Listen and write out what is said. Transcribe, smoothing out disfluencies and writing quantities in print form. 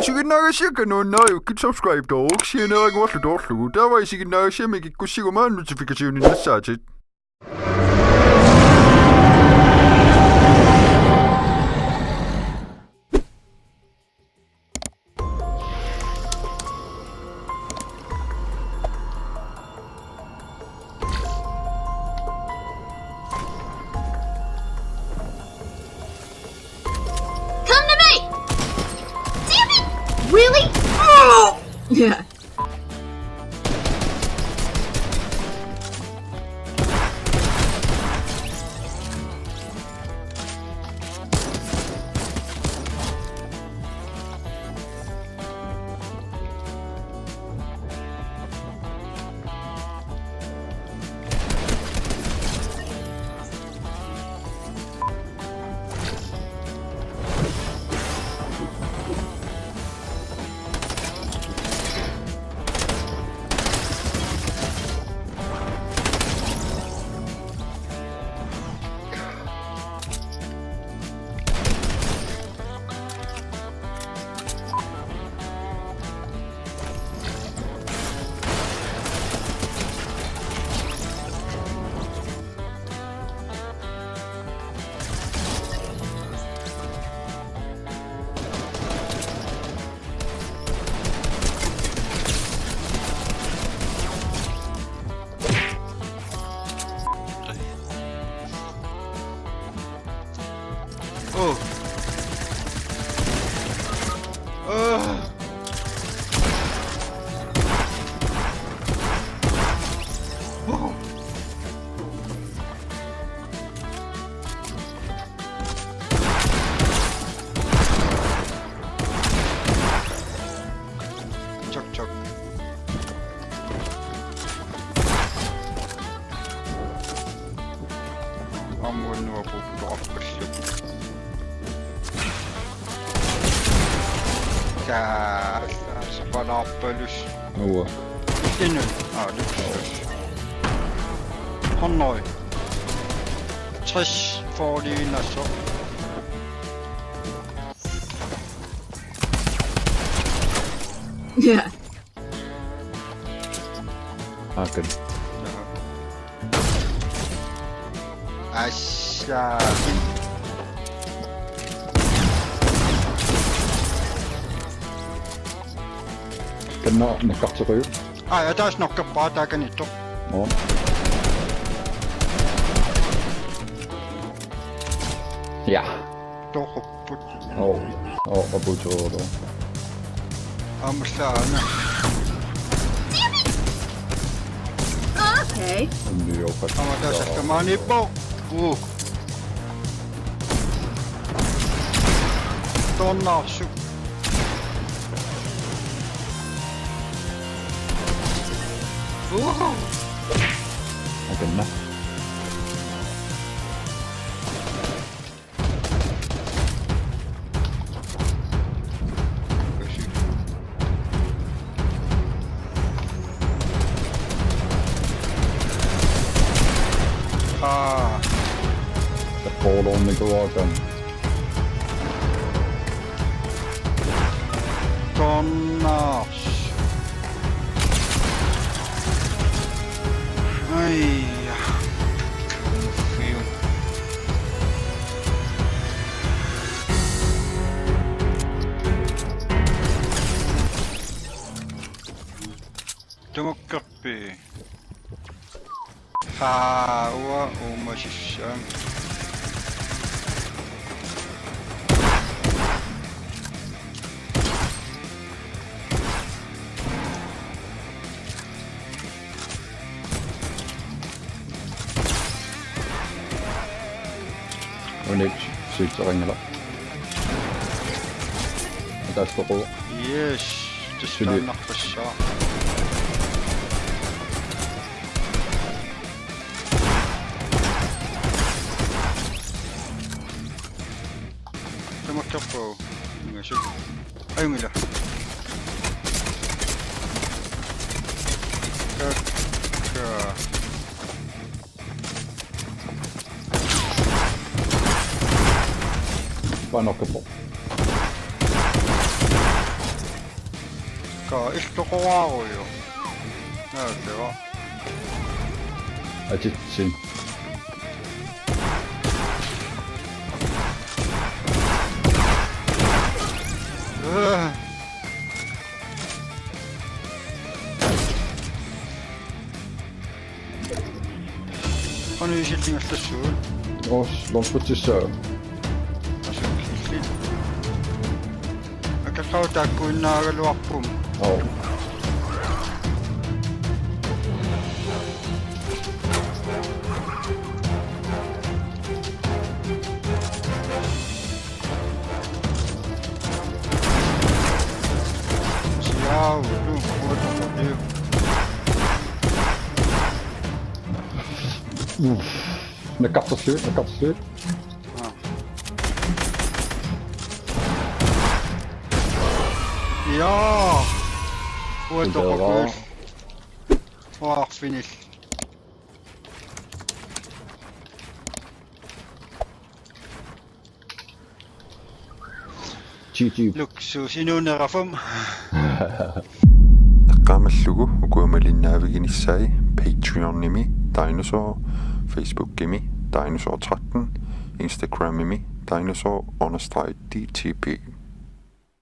지금 나가시니까 넌 나요 그 subscribe 도 혹시 나가고 왔을 때 없고 다와 지금 나가시면 ikkunnikuusakka notificationin saajid. Really? Oh! Yeah. 쩍쩍. Ammuin nuo puppakkasia. Se palaa pölys. Ua. Miten nyt? Lyksys. Honnoi. 60 Fortnite. Yeah. Hacker. Asyik. Kena nakkatsako ju. Ja taas nokka paataakä niitä. On. Ja. Tohoput. Aput joo. Amsaana. Okay. Joo, Ama taas ehkä manipo. Tonnasu. Kena. Takorloorsinnaagukku. Tonnas. Ai ja. Fiu. Demokrappi. Haua umasissaan. On yksi syytserangilla. Tästä koko. Yes. Tästä on nappassa. Tämä kapoo. Minä se. Ai millä? Kakka. Vai nokkapo. istuqoaaruju. Näyttävä. Ajitsin. On nu siltingasta suun. Lonsputissaan. Aika kautaa kuin naagaluappum. Oh. Siau, du muuta kotiin. Ne katsos lyt. Jaa! Voitko Selvä. kyllä? Finish. GG. Luksus inunerafum. Taqaamallugu ukuamalinnaaviginiссai Patreon-nimi Dynosaw, Facebook-imi Dynosaw 13, Instagram-imi Dynosaw_DTP.